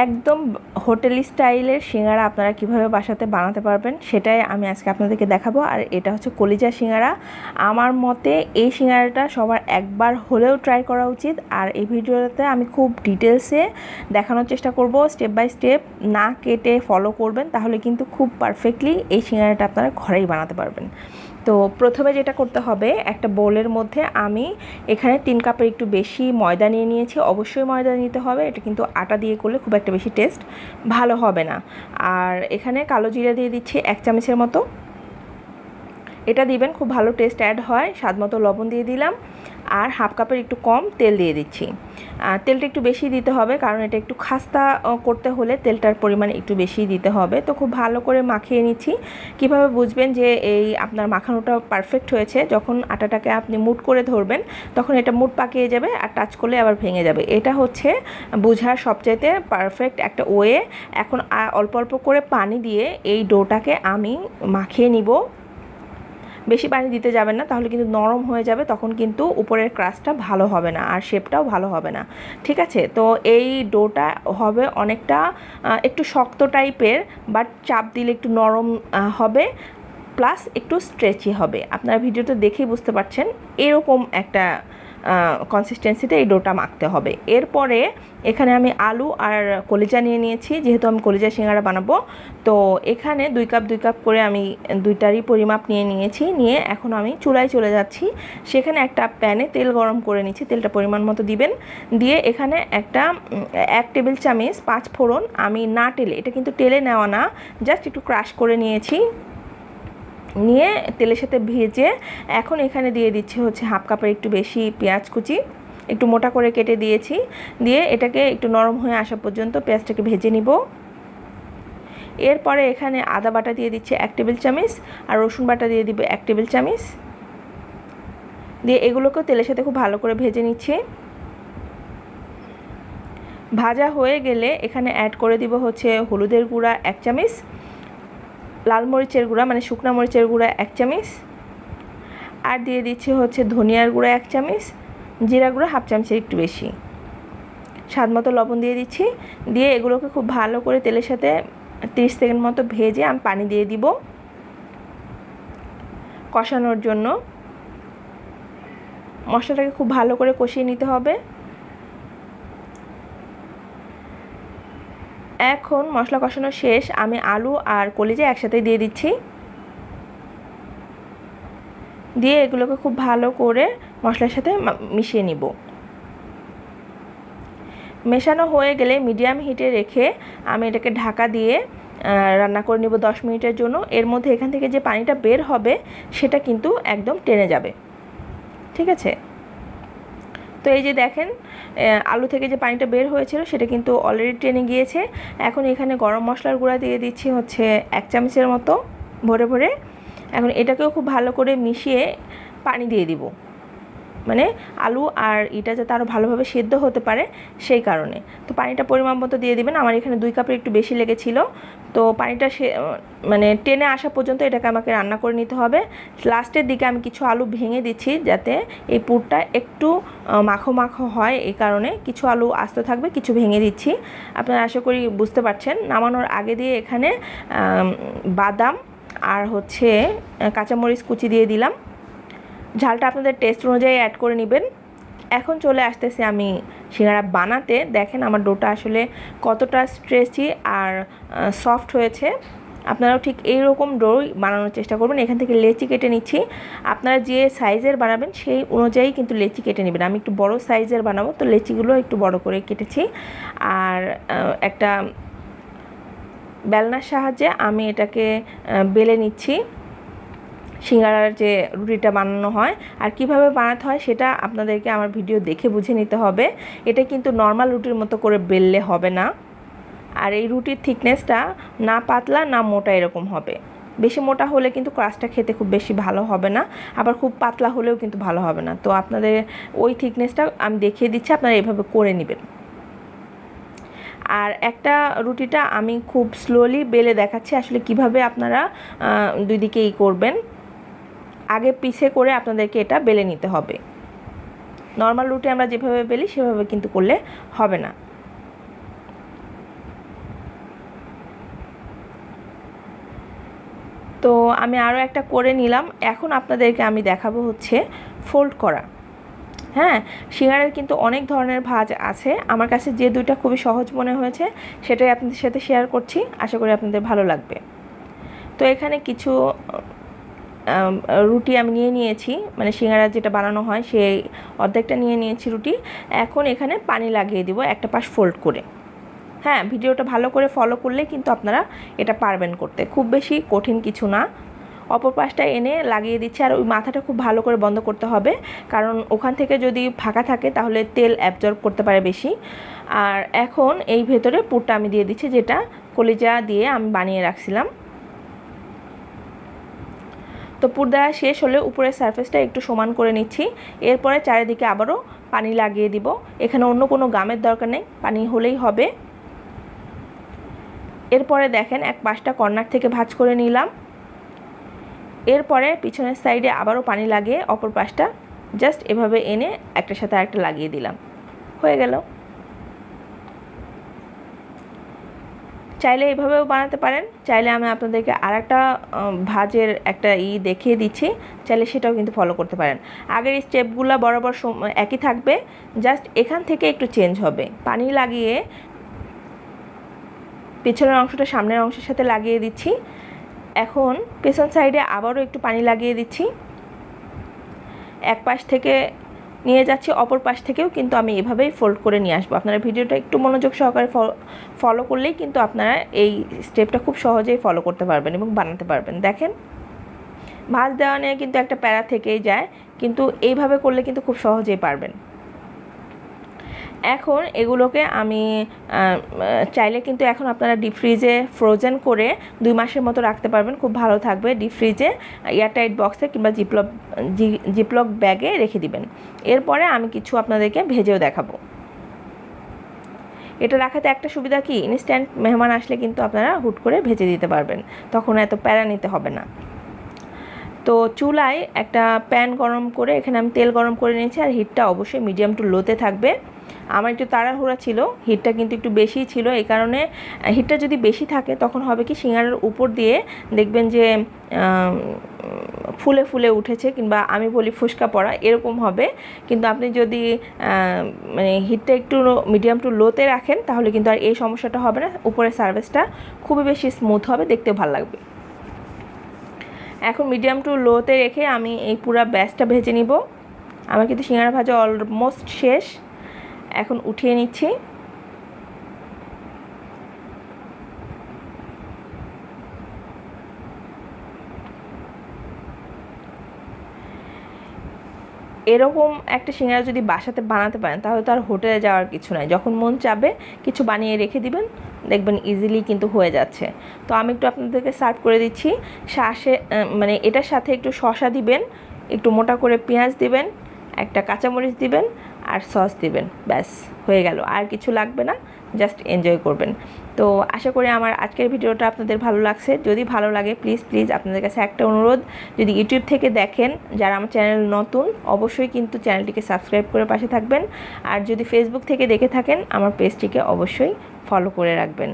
একদম হোটেল স্টাইলের সিঙ্গারা আপনারা কিভাবে বাসাতে বানাতে পারবেন সেটাই আমি আজকে আপনাদেরকে দেখাবো। আর এটা হচ্ছে কলিজা সিঙ্গারা। আমার মতে এই সিঙ্গারাটা সবার একবার হলেও ট্রাই করা উচিত। আর এই ভিডিওতে আমি খুব ডিটেলসে দেখানোর চেষ্টা করব, স্টেপ বাই স্টেপ না কেটে ফলো করবেন, তাহলে কিন্তু খুব পারফেক্টলি এই সিঙ্গারাটা আপনারা ঘরেই বানাতে পারবেন। তো প্রথমে যেটা করতে হবে, একটা বোলের মধ্যে আমি এখানে 3 কাপের একটু বেশি ময়দা নিয়ে নিয়েছি। অবশ্যই ময়দা নিতে হবে, এটা কিন্তু আটা দিয়ে করলে খুব একটা বেশি টেস্ট ভালো হবে না। আর এখানে কালো জিরা দিয়ে দিচ্ছি 1 চামচের মতো, এটা দিবেন, খুব ভালো টেস্ট অ্যাড হয়। স্বাদ মতো লবণ দিয়ে দিলাম, আর হাফ কাপের একটু কম তেল দিয়ে দিচ্ছি। তেলটা একটু বেশি দিতে হবে, কারণ এটা একটু খাস্তা করতে হলে তেলটার পরিমাণ একটু বেশি দিতে হবে। তো খুব ভালো করে মাখিয়ে নিচ্ছি। কিভাবে বুঝবেন যে এই আপনার মাখানোটা পারফেক্ট হয়েছে? যখন আটাটাকে আপনি মুট করে ধরবেন, তখন এটা মুট পাকিয়ে যাবে, আর টাচ করলে আবার ভেঙে যাবে। এটা হচ্ছে বোঝার সবচাইতে পারফেক্ট একটা ওয়ে। এখন অল্প অল্প করে পানি দিয়ে এই ডোটাকে আমি মাখিয়ে নিব। বেশি পানি দিতে যাবেন না, তাহলে কিন্তু নরম হয়ে যাবে, তখন কিন্তু উপরের ক্রাস্টটা ভালো হবে না, আর শেপটাও ভালো হবে না। ঠিক আছে? তো এই ডোটা হবে অনেকটা একটু শক্ত টাইপের, বাট চাপ দিলে একটু নরম হবে, প্লাস একটু স্ট্রেচি হবে। আপনারা ভিডিওটা দেখেই বুঝতে পারছেন এরকম একটা কনসিস্টেন্সিতে এই ডোটা মাখতে হবে। এরপরে এখানে আমি আলু আর কলিজা নিয়ে নিয়েছি, যেহেতু আমি কলিজা সিঙ্গারা বানাবো। তো এখানে 2 কাপ করে আমি দুইটারই পরিমাপ নিয়ে নিয়েছি। নিয়ে এখন আমি চুলায় চলে যাচ্ছি। সেখানে একটা প্যানে তেল গরম করে নিচ্ছি, তেলটা পরিমাণ মতো দিবেন। দিয়ে এখানে 1 টেবিল চামচ 5 ফোড়ন আমি না টেলে, এটা কিন্তু টেলে নেওয়া না, জাস্ট একটু ক্রাশ করে নিয়েছি, নিয়ে তেলের সাথে ভেজে এখন এখানে দিয়ে দিচ্ছি হচ্ছে হাফ কাপের একটু বেশি পেঁয়াজ কুচি, একটু মোটা করে কেটে দিয়েছি। দিয়ে এটাকে একটু নরম হয়ে আসা পর্যন্ত পেঁয়াজটাকে ভেজে নিব। এরপরে এখানে আদা বাটা দিয়ে দিচ্ছি 1 টেবিল চামচ, আর রসুন বাটা দিয়ে দিব 1 টেবিল চামচ। দিয়ে এগুলোকেও তেলের সাথে খুব ভালো করে ভেজে নিচ্ছি। ভাজা হয়ে গেলে এখানে অ্যাড করে দিব হচ্ছে হলুদের গুঁড়া 1 চামচ, লাল মরিচের গুঁড়া মানে শুকনো মরিচের গুঁড়া 1 চামচ, আর দিয়ে দিচ্ছি হচ্ছে ধনিয়ার গুঁড়া 1 চামচ, জিরা গুঁড়া হাফ চামচের একটু বেশি, স্বাদ মতো লবণ দিয়ে দিচ্ছি। দিয়ে এগুলোকে খুব ভালো করে তেলের সাথে 30 সেকেন্ড মতো ভেজে আমি পানি দিয়ে দিব কষানোর জন্য। মশলাটাকে খুব ভালো করে কষিয়ে নিতে হবে। এখন মশলা কষানো শেষ, আমি আলু আর কলিজা একসাথে দিয়ে দিচ্ছি। দিয়ে এগুলোকে খুব ভালো করে মশলার সাথে মিশিয়ে নিব। মেশানো হয়ে গেলে মিডিয়াম হিটে রেখে আমি এটাকে ঢাকা দিয়ে রান্না করে নিব 10 মিনিটের জন্য। এর মধ্যে এখান থেকে যে পানিটা বের হবে সেটা কিন্তু একদম টেনে যাবে। ঠিক আছে? তো এই যে দেখেন, আলু থেকে যে পানিটা বের হয়েছিল সেটা কিন্তু অলরেডি টেনে গিয়েছে। এখন এখানে গরম মশলার গুঁড়া দিয়ে দিচ্ছি হচ্ছে 1 চামচের মতো ভরে ভরে। এখন এটাকেও খুব ভালো করে মিশিয়ে পানি দিয়ে দিব, মানে আলু আর এটা যাতে আরও ভালোভাবে সেদ্ধ হতে পারে সেই কারণে। তো পানিটা পরিমাণ মতো দিয়ে দিবেন। আমার এখানে 2 কাপের একটু বেশি লেগেছিল। তো পানিটা মানে টেনে আসা পর্যন্ত এটাকে আমাকে রান্না করে নিতে হবে। লাস্টের দিকে আমি কিছু আলু ভেঙে দিচ্ছি, যাতে এই পুরটা একটু মাখো মাখো হয়, এই কারণে কিছু আলু আস্ত থাকবে, কিছু ভেঙে দিচ্ছি। আপনারা আশা করি বুঝতে পারছেন। নামানোর আগে দিয়ে এখানে বাদাম আর হচ্ছে কাঁচামরিচ কুচি দিয়ে দিলাম। ঝালটা আপনাদের টেস্ট অনুযায়ী অ্যাড করে নেবেন। এখন চলে আসতেছি আমি সিঙ্গারা বানাতে। দেখেন আমার ডোটা আসলে কতটা স্ট্রেচি আর সফট হয়েছে। আপনারাও ঠিক এইরকম ডো বানানোর চেষ্টা করবেন। এখান থেকে লেচি কেটে নিচ্ছি। আপনারা যে সাইজের বানাবেন সেই অনুযায়ী কিন্তু লেচি কেটে নেবেন। আমি একটু বড় সাইজের বানাবো, তো লেচিগুলো একটু বড় করে কেটেছি। আর একটা বেলনার সাহায্যে আমি এটাকে বেলে নিচ্ছি। সিঙ্গারার যে রুটিটা বানানো হয় আর কিভাবে বানাতে হয় সেটা আপনাদেরকে আমার ভিডিও দেখে বুঝে নিতে হবে। এটা কিন্তু নর্মাল রুটির মতো করে বেললে হবে না। আর এই রুটির থিকনেসটা না পাতলা না মোটা এরকম হবে। বেশি মোটা হলে কিন্তু ক্রাস্টটা খেতে খুব বেশি ভালো হবে না, আবার খুব পাতলা হলেও কিন্তু ভালো হবে না। তো আপনাদের ওই থিকনেসটা আমি দেখিয়ে দিচ্ছি, আপনারা এভাবে করে নেবেন। আর একটা রুটিটা আমি খুব স্লোলি বেলে দেখাচ্ছি আসলে কিভাবে আপনারা দুই দিকে করবেন। আগে পিছে করে আপনাদেরকে এটা বেলে নিতে হবে। নর্মাল রুটি আমরা যেভাবে বেলি সেভাবে কিন্তু করলে হবে না। তো আমি আরও একটা করে নিলাম। এখন আপনাদেরকে আমি দেখাবো হচ্ছে ফোল্ড করা। হ্যাঁ, সিঙ্গারার কিন্তু অনেক ধরনের ভাঁজ আছে, আমার কাছে যে দুইটা খুবই সহজ মনে হয়েছে সেটাই আপনাদের সাথে শেয়ার করছি, আশা করি আপনাদের ভালো লাগবে। তো এখানে কিছু রুটি আমি নিয়ে নিয়েছি, মানে সিঙ্গারা যেটা বানানো হয় সেই অর্ধেকটা নিয়ে নিয়েছি রুটি। এখন এখানে পানি লাগিয়ে দিব একটা পাশ ফোল্ড করে। হ্যাঁ, ভিডিওটা ভালো করে ফলো করলে কিন্তু আপনারা এটা পারবেন করতে, খুব বেশি কঠিন কিছু না। অপর পাশটা এনে লাগিয়ে দিচ্ছি, আর ওই মাথাটা খুব ভালো করে বন্ধ করতে হবে, কারণ ওখান থেকে যদি ফাঁকা থাকে তাহলে তেল অ্যাবজর্ব করতে পারে বেশি। আর এখন এই ভেতরে পুরটা আমি দিয়ে দিচ্ছি, যেটা কলিজা দিয়ে আমি বানিয়ে রাখছিলাম। তো পুর দেওয়া শেষ হলে উপরের সারফেসটা একটু সমান করে নিচ্ছি। এরপরে চারিদিকে আবারও পানি লাগিয়ে দিব। এখানে অন্য কোনো গামের দরকার নেই, পানি হলেই হবে। এরপরে দেখেন এক পাশটা কর্নার থেকে ভাঁজ করে নিলাম। এরপরে পিছনের সাইডে আবারও পানি লাগিয়ে অপর পাশটা জাস্ট এভাবে এনে একটার সাথে আরেকটা লাগিয়ে দিলাম, হয়ে গেল। চাইলে এভাবেও বানাতে পারেন, চাইলে আমি আপনাদেরকে আরেকটা ভাঁজের একটা দেখিয়ে দিচ্ছি, চাইলে সেটাও কিন্তু ফলো করতে পারেন। আগের স্টেপগুলো বরাবর একই থাকবে, জাস্ট এখান থেকে একটু চেঞ্জ হবে। পানি লাগিয়ে পেছনের অংশটা সামনের অংশের সাথে লাগিয়ে দিচ্ছি। এখন পেছন সাইডে আবারও একটু পানি লাগিয়ে দিচ্ছি, এক পাশ থেকে নিয়ে যাচ্ছি, অপর পাশ থেকেও কিন্তু আমি এভাবেই ফোল্ড করে নিয়ে আসবো। আপনারা ভিডিওটা একটু মনোযোগ সহকারে ফলো করলেই কিন্তু আপনারা এই স্টেপটা খুব সহজেই ফলো করতে পারবেন এবং বানাতে পারবেন। দেখেন, ভাঁজ দেওয়া নিয়ে কিন্তু একটা প্যারা থেকেই যায়, কিন্তু এইভাবে করলে কিন্তু খুব সহজেই পারবেন। এখন এগুলোকে আমি চাইলে কিন্তু এখন আপনারা ডিপ ফ্রিজে ফ্রোজেন করে 2 মাসের মতো রাখতে পারবেন, খুব ভালো থাকবে। ডিপ ফ্রিজে এয়ারটাইট বক্সে কিংবা জিপলক ব্যাগে রেখে দিবেন। এরপরে আমি কিছু আপনাদেরকে ভেজেও দেখাবো। এটা রাখাতে একটা সুবিধা কি, ইনস্ট্যান্ট মেহমান আসলে কিন্তু আপনারা হুট করে ভেজে দিতে পারবেন, তখন এত প্যারা নিতে হবে না। তো চুলায় একটা প্যান গরম করে এখানে আমি তেল গরম করে নিয়েছি, আর হিটটা অবশ্যই মিডিয়াম টু লোতে থাকবে। আমার একটু তাড়াহুড়া ছিল, হিটটা কিন্তু একটু বেশিই ছিল, এই কারণে হিটটা যদি বেশি থাকে তখন হবে কি সিঙ্গারার উপর দিয়ে দেখবেন যে ফুলে ফুলে উঠেছে, কিংবা আমি বলি ফুসকা পড়া, এরকম হবে। কিন্তু আপনি যদি মানে হিটটা একটু মিডিয়াম টু লোতে রাখেন তাহলে কিন্তু আর এই সমস্যাটা হবে না, উপরের সার্ভিসটা খুবই বেশি স্মুথ হবে, দেখতেও ভালো লাগবে। এখন মিডিয়াম টু লোতে রেখে আমি এই পুরো ব্যাচটা ভেজে নিব। আমার কিন্তু সিঙ্গারা ভাজা অলমোস্ট শেষ, এখন উঠিয়ে নিচ্ছি। এরকম একটা সিঙ্গারা যদি বাসাতে বানাতে পারেন তাহলে তো আর হোটেলে যাওয়ার কিছু নাই, যখন মন চাবে কিছু বানিয়ে রেখে দিবেন, দেখবেন ইজিলি কিন্তু হয়ে যাচ্ছে। তো আমি একটু আপনাদেরকে সার্ভ করে দিচ্ছি। মানে এটার সাথে একটু শসা দিবেন, একটু মোটা করে পেঁয়াজ দিবেন, একটা কাঁচামরিচ দিবেন, আর সস দিবেন, ব্যাস হয়ে গেল, আর কিছু লাগবে না, জাস্ট এনজয় করবেন। তো আশা করি আমার আজকের ভিডিওটা আপনাদের ভালো লাগছে। যদি ভালো লাগে প্লিজ আপনাদের কাছে একটা অনুরোধ, যদি ইউটিউব থেকে দেখেন, যারা আমার চ্যানেল নতুন, অবশ্যই কিন্তু চ্যানেলটিকে সাবস্ক্রাইব করে পাশে থাকবেন। আর যদি ফেসবুক থেকে দেখে থাকেন, আমার পেজটিকে অবশ্যই ফলো করে রাখবেন।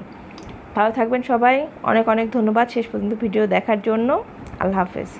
ভালো থাকবেন সবাই, অনেক অনেক ধন্যবাদ শেষ পর্যন্ত ভিডিও দেখার জন্য। আল্লাহ হাফেজ।